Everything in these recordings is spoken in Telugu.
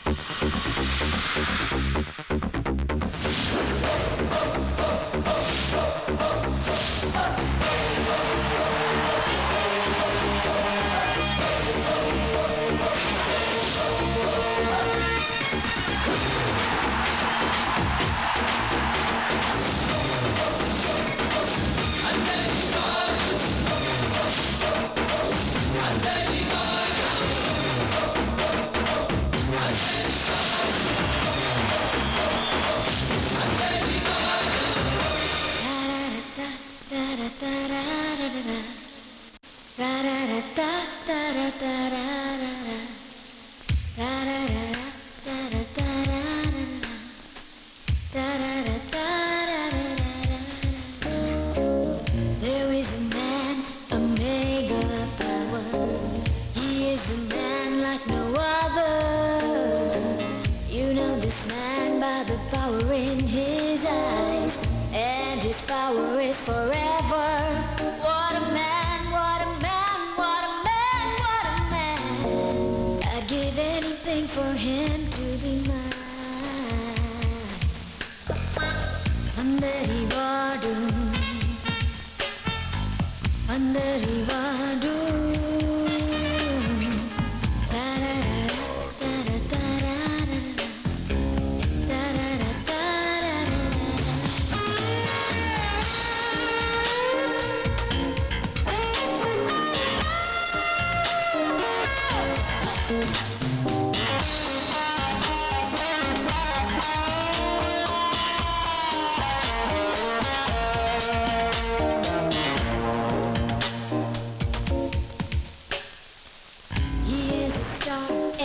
There is a man, a mega power. He is a man like no other. You know this man by the power in his eyes, and his power is forever. What a man, what a man, what a man, what a man. I'd give anything for him to be mine. Anderivadu, Anderivadu.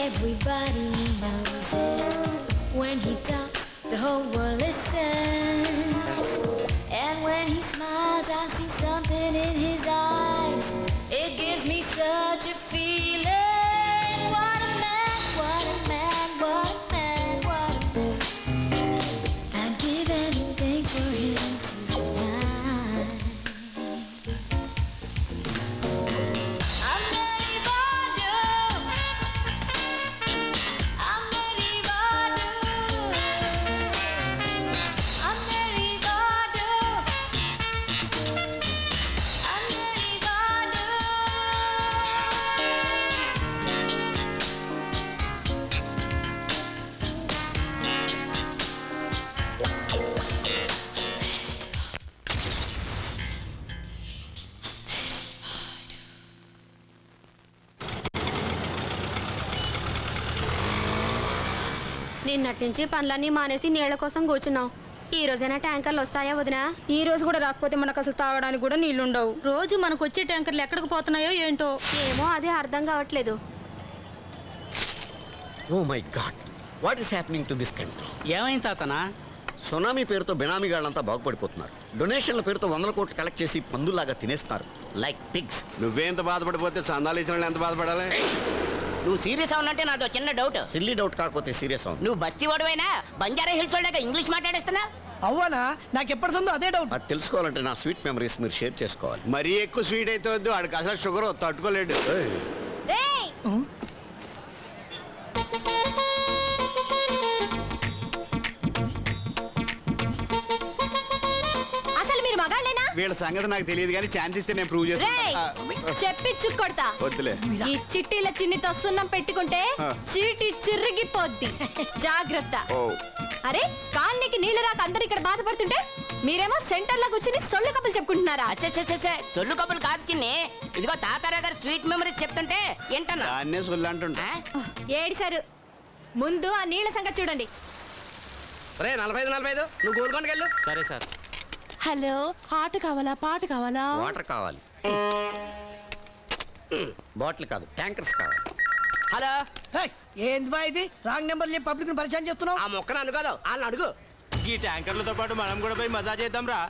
Everybody knows it. When he talks, the whole world listens. And when he smiles, I see something in his eyes. It gives me such a feeling. What a man, what a man, what a man, what a man. I'd give anything for him to be mine. నిన్నటి నుంచి పనులన్నీ మానేసి నీళ్ల కోసం కూర్చున్నాం. ఈ రోజైనా ట్యాంకర్లు వస్తాయా వదినా? ఈ రోజు కూడా రాకపోతే మనకు అసలు తాగడానికి కూడా నీళ్లుండవు. రోజు మనకు వచ్చే ట్యాంకర్లు ఎక్కడికి పోతున్నాయో ఏంటో. ఏమో అదే అర్థం కావట్లేదు. Oh my god, what is happening to this country? ఏమైంది తాతనా? సునామీ పేరుతో బెనామీగాళ్ళంతా బాగుపడిపోతున్నారు. డొనేషన్ల పేరుతో 100 కోట్లు కలెక్ట్ చేసి పందులాగా తినేస్తున్నారు లైక్ పిగ్స్. నువ్వేంత బాధపడిపోతే చందాలు ఇచ్చిన వాళ్ళు ఎంత బాధపడాలి? నువ్వు సీరియస్ అవునంటే నాదో చిన్న డౌట్. సిల్లీ డౌట్ కాకపోతే సీరియస్ అవును. నువ్వు బస్తీ వాడువైనా బంజారా హిల్స్ వాళ్ళగా ఇంగ్లీష్ మాట్లాడేస్తున్నా? అవ్వనా? నాకు ఎప్పటిదో అదే డౌట్. అది తెలుసుకోవాలంటే నా స్వీట్ మెమరీస్ మీరు షేర్ చేసుకోవాలి. మరీ ఎక్కువ స్వీట్ అయితే వద్దు, ఆడికి అసలు షుగర్ తట్టుకోలేడు. అసలు మీరు మగాళ్ళేనా? వీళ్ళ సంగతి నాకు తెలియదు కానీ ఛాన్స్ ఇస్తే నేను ప్రూవ్ చేస్తా. చెప్పిచ్చు కొడతా. వద్దులే. ఈ చిట్టీల చిన్నితో సున్నం పెట్టుకుంటే చీటి చిరిగిపోద్ది. జాగ్రత్త. అరే కాలనీకి నీళ్లు రాక అందరు ఇక్కడ బాధపడుతుంటే మీరేమో సెంటర్ లో కూర్చుని సొల్లు కబులు చెప్పుకుంటున్నారా? సొల్లు కబులు కాదు చిన్ని. ఇదిగో తాతారా గారు స్వీట్ మెమరీస్ చెప్తుంటే ఏంటన్నా దాన్నే సొల్లు అంటుంటా. ఏడిసారు. ముందు ఆ నీళ్ల సంగతి చూడండి. 45 నువ్వు గోల్కొండకి వెళ్ళు. సరే సార్. హలో, ఆట కావాలా పాట కావాలా? వాటర్ కావాలి. బాటిల్ కాదు, ట్యాంకర్స్ కావాలి. హలో, ఏంది బా ఇది? రాంగ్ నెంబర్ చెప్పి పబ్లిక్ ని పరిచయం చేస్తున్నావు. ఆ మొక్కను అనుకోదు వాళ్ళని అడుగు. ఈ ట్యాంకర్లతో పాటు మనం కూడా పోయి మజా చేద్దాం రా.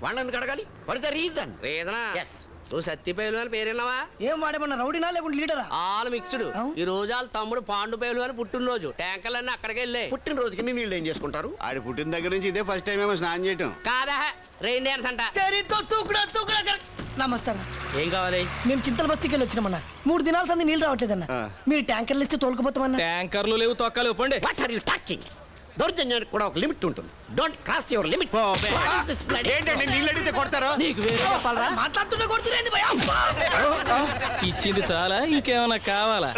వాళ్ళని ఎందుకు అడగాలి? What is the reason? రీజనా? ఎస్. నువ్వు సత్తిపేలు అని పేరున్నావా? ఏం వాడేమన్నా రౌడీనా లేకుంటే లీడరా? All mixed. ఈ రోజు వాళ్ళ తమ్ముడు పాండుపేలు అని పుట్టినరోజు. ట్యాంకర్లన్నీ అక్కడికి వెళ్ళాయి. పుట్టినరోజుకి నీళ్ళు ఏం చేసుకుంటారు? ఆడి పుట్టిన దగ్గర నుంచి ఇదే ఫస్ట్ టైం ఏమో స్నానం చేయటం. కాదా రెయిన్ డాన్స్ అంట. నమస్తే అన్న. ఏం కావాలి? మేము చింతల బస్తీకి వెళ్ళి వచ్చినామన్న. 3 దినాల సంది నీళ్ళు రావట్లేదన్న. మీరు ట్యాంకర్లు ఇస్తే తోలుకుపోతామన్నా. ట్యాంకర్లు లేవు, తొక్కలు పోండి. What are you talking? దౌర్జన్యానికి కూడా ఒక లిమిట్ ఉంటుంది. Don't cross your limit. ఏంటండి నీళ్ళు అడిగితే కొడతారు? నీకు వేరే చెప్పాలరా? మాట్లాడుతుంటే కొడుతురేంది భయ? ఇచ్చింది చాలా, ఇంకేమన్నా కావాలా?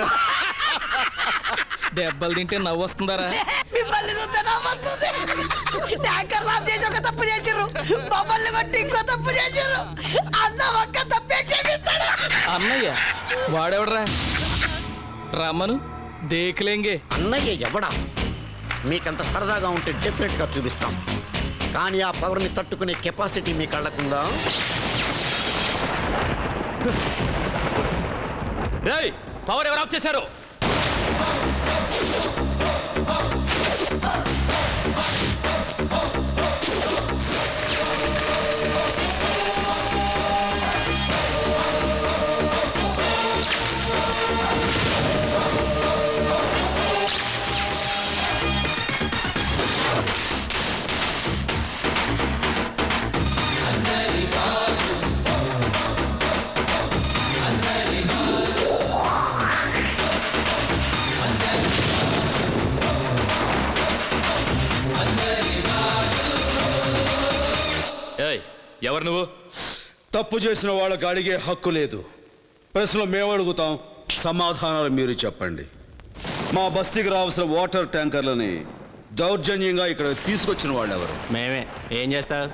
దెబ్బలు తింటే నవ్వు వస్తుందారా? మిమ్మల్ని చూస్తే నవ్వొస్తుంది. ట్యాంకర్లు ఆఫ్ చేసి ఒక తప్పు చేసిర్రు, మమ్మల్ని కొట్టి ఇంకో తప్పు చేసిర్రు. అన్న ఒక్క తప్పే క్షమిస్తాడు. అన్నయ్య వాడెవడరా? రమ్మను దేకులేంగే. అన్నయ్య ఎవడా? మీకంత సరదాగా ఉంటే డెఫినెట్ గా చూపిస్తాం. కానీ ఆ పవర్ ని తట్టుకునే కెపాసిటీ మీ కళ్ళకుందా? పవర్ ఎవరు ఆఫ్ చేశారు? ఎవరు నువ్వు? తప్పు చేసిన వాళ్ళకి అడిగే హక్కు లేదు. ప్రశ్నలు మేము అడుగుతాం, సమాధానాలు మీరు చెప్పండి. మా బస్తీకి రావాల్సిన వాటర్ ట్యాంకర్లని దౌర్జన్యంగా ఇక్కడ తీసుకొచ్చిన వాళ్ళు ఎవరు? మేమే. ఏం చేస్తావు?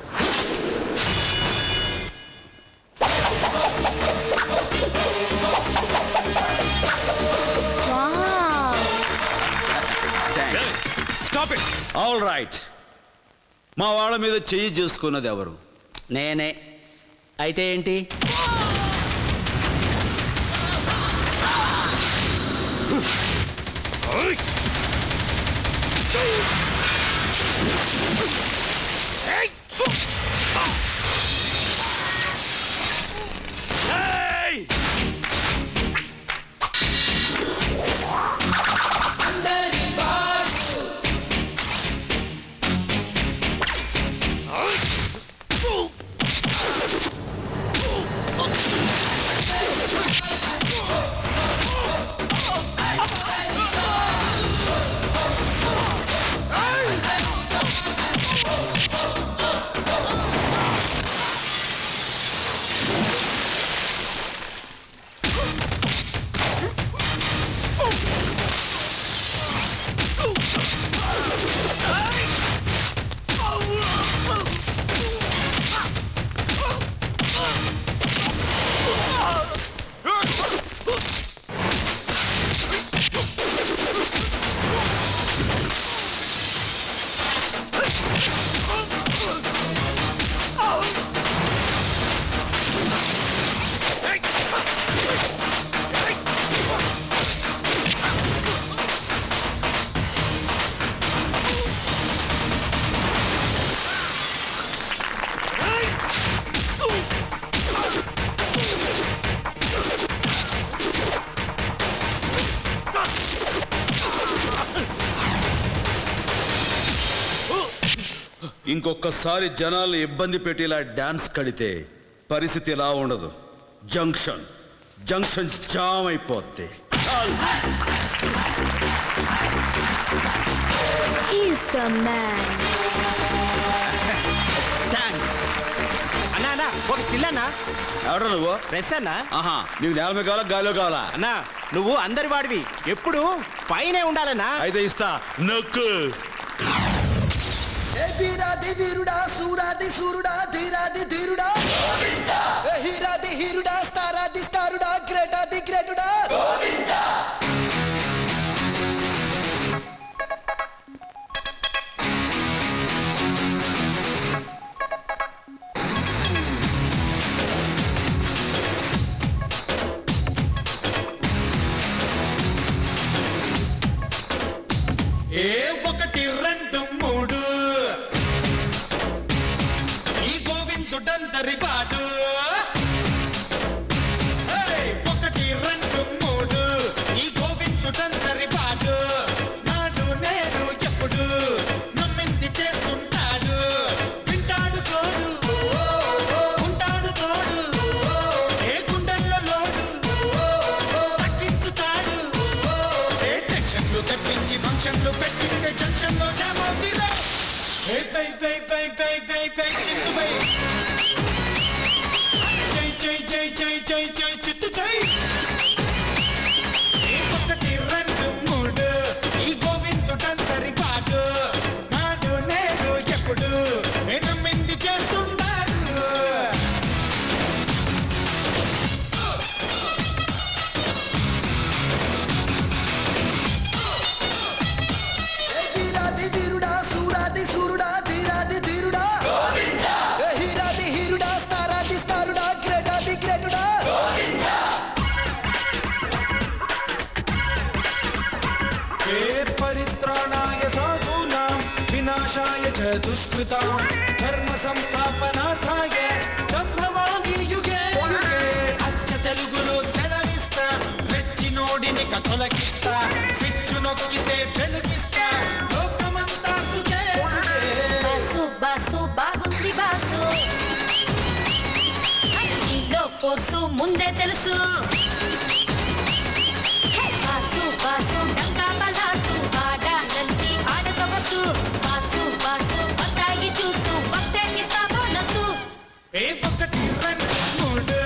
Stop it. All right. మా వాళ్ళ మీద చెయ్యి చేసుకున్నది ఎవరు? నేనే. అయితే ఏంటి? ఇంకొకసారి జనాలు ఇబ్బంది పెట్టి ఇలా డాన్స్ కడితే పరిస్థితి ఇలా ఉండదు. జంక్షన్ జంక్షన్ జామ్ అయిపోద్ది. He's the man. థ్యాంక్స్ అన్నా. అన్నా ఒక స్టిల్ అన్నా. ఎవడ నువ్వు? ప్రెస్ అన్నా. ఆహా, నీకు నేల మీద కావాలా గాలిలో కావాలా? అన్నా నువ్వు అందరి వాడివి, ఎప్పుడు పైనే ఉండాలన్నా. అయితే ఇస్తా, నొక్కు. వీరాది వీరుడా, సూరాది సూరుడా, ధీరాది ధీరుడా, హీరాది హీరుడా, స్టారాది స్టారుడా, గ్రేటాది గ్రేటుడా. ఏ 1 2 3 ఈ గోవిందుడందరి వాడు. వినాశాయ చ దుష్కృతాం ధర్మ సంస్థాపనార్థాయ సంభవామి యుగే యుగే. అచ్చ తెలుగులో సెలవిస్తా, రెచ్చినోడిని కథలకిస్తా, స్విచ్ నొక్కితే వెలుగిస్తా, లోకమంతా సుఖే సుఖే. బాసు బాసు బాగుంది బాసు, నీలో ఫోర్సు ముందే తెలుసు. బాసు బాసు డంకా బలాసు, ఆడాలంది ఆడ సొగసు. బాసు బాసు బత్తాయి చూసు, వస్తే ఇస్తా బోనసు. ఏ ఒకటి రెండు మూడు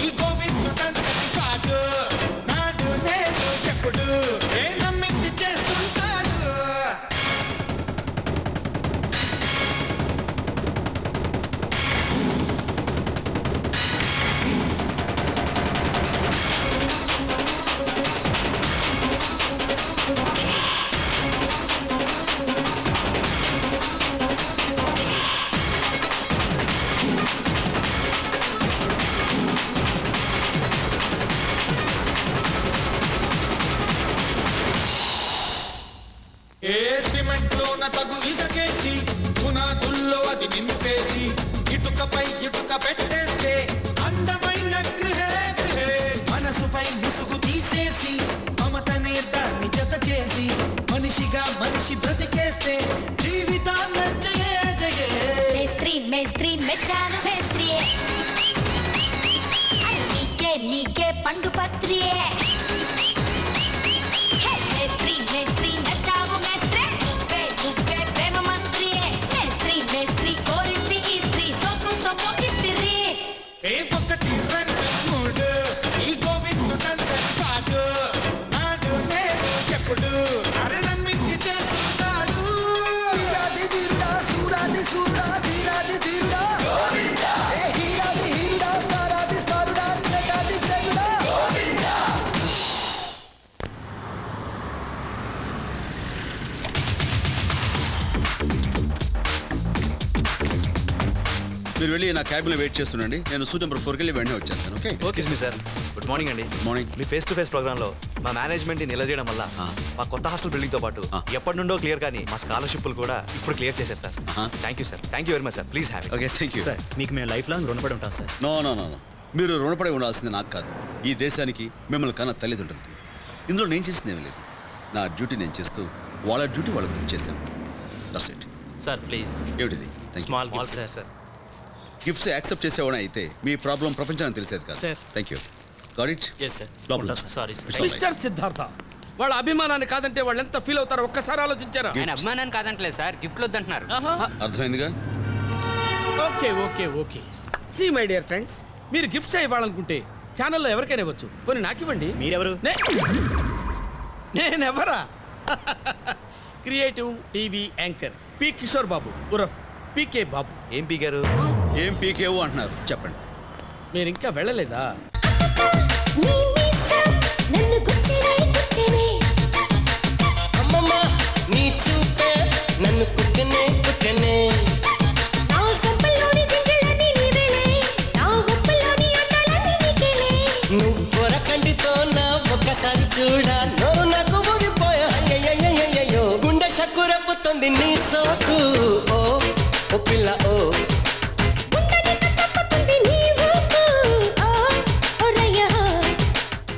ఈ గోవిందుడంతటి కాదు, నాడు నేడు ఎప్పుడు ఏ నమ్మింది చేస్తుంటాడు. ఏ సిమెంట్ లోన తగు ఇసకేసి, పునాదుల్లో అది నింపేసి, ఇటుకపై ఇటుక పెట్టేస్తే అందమైన గృహే గృహే. మనసుపై ముసుగు తీసేసి, మమతనే దాన్ని జత చేసి, మనిషిగా మనిషి బ్రతికేస్తే జీవితాన్న జయే జయే. మేస్త్రి మేస్త్రి మెచ్చాను మేస్త్రియే, నీకే నీకే పండు పత్రియే. మేస్త్రి మేస్త్రి నచ్చావు మేస్త్రి, నువ్వే నువ్వే ప్రేమ మంత్రియే. మేస్త్రి మేస్త్రి కోరింది ఈ స్త్రీ, సోకు సోకు ఇస్త్రీ. ఏ ఒకటి రెండు మూడు ఈ గోవిందుడంతటి కాదు, నాడు నేడు ఎప్పుడు అరే నమ్మింది చేస్తుంటాడు. వీరాది వీరుడా సూరాది సూరుడా ధీరాది ధీరుడా గోవిందా. ఏ హీరాది హీరుడా స్టారాది స్టారుడా జగాది జగుడా గోవిందా. మీరు వెళ్ళి నా క్యాబిన్లో వెయిట్ చేస్తుండండి. నేను సూట్ నెంబర్ 4కి వెళ్ళి వెంటనే వచ్చేస్తాను. Okay excuse me sir, good morning అండి. మార్నింగ్. మీ ఫేస్ టు ఫేస్ ప్రోగ్రాంలో మా మేనేజ్మెంట్ నిలదీయడం వల్ల మా కొత్త హాస్టల్ బిల్డింగ్ తో పాటు ఎప్పటి నుండో క్లియర్ కానీ మా స్కాలర్షిప్లు కూడా ఇప్పుడు క్లియర్ చేశారు sir. Thank you sir, thank you very much sir. Please have okay thank you. Sir మీకు మేము లైఫ్ లాంగ్ రుణపడి ఉంటాం సార్. నో నో నో నో, మీరు రుణపడి ఉండాల్సింది నాకు కాదు, ఈ దేశానికి, మిమ్మల్ని కన్నా తల్లిదండ్రులకి. ఇందులో నేను చేసింది ఏమీ లేదు. నా డ్యూటీ నేను చేస్తూ వాళ్ళ డ్యూటీ వాళ్ళకి బుక్ చేశాను. That's it. Sir please. ఏమిటిది? Small sir. Sir gifts accept చేసేవాడు అయితే మీ ప్రాబ్లం ప్రపంచానికి తెలిసేది కాదు. Sir. Thank you. Got it. Yes sir. లోపల sorry It's all right. Mister Siddhartha, వాళ్ళ అభిమానాన్ని కాదంటే వాళ్ళు ఎంత ఫీల్ అవుతారో ఒక్కసారి ఆలోచించారా? Gifts. అభిమానాన్ని కాదంటలేదు సార్, గిఫ్ట్లు వద్దంటున్నారు. అర్థమైందిగా? Okay okay okay. See my dear friends, మీరు గిఫ్ట్స్ ఇవ్వాలనుకుంటే ఛానల్లో ఎవరికైనా ఇవ్వచ్చు. పోనీ నాకు ఇవ్వండి. మీరెవరు? నేనెవరా? Creative TV anchor P Kishore Babu ఉరఫ్ పీకే బాబు. ఏం పీకారు? ఏం పీకేవు అంటున్నారు చెప్పండి. మీరు ఇంకా వెళ్ళలేదా? అమ్మమ్మ నీ చూపే నన్ను కుట్టనే కుట్టనే. నువ్వొర కంటితో నా ఒక్కసారి చూడ నోరు నాకు ఊగిపోయా. గుండె షక్కురప్పుతుంది నీ సోకు. ఓ ఓ పిల్ల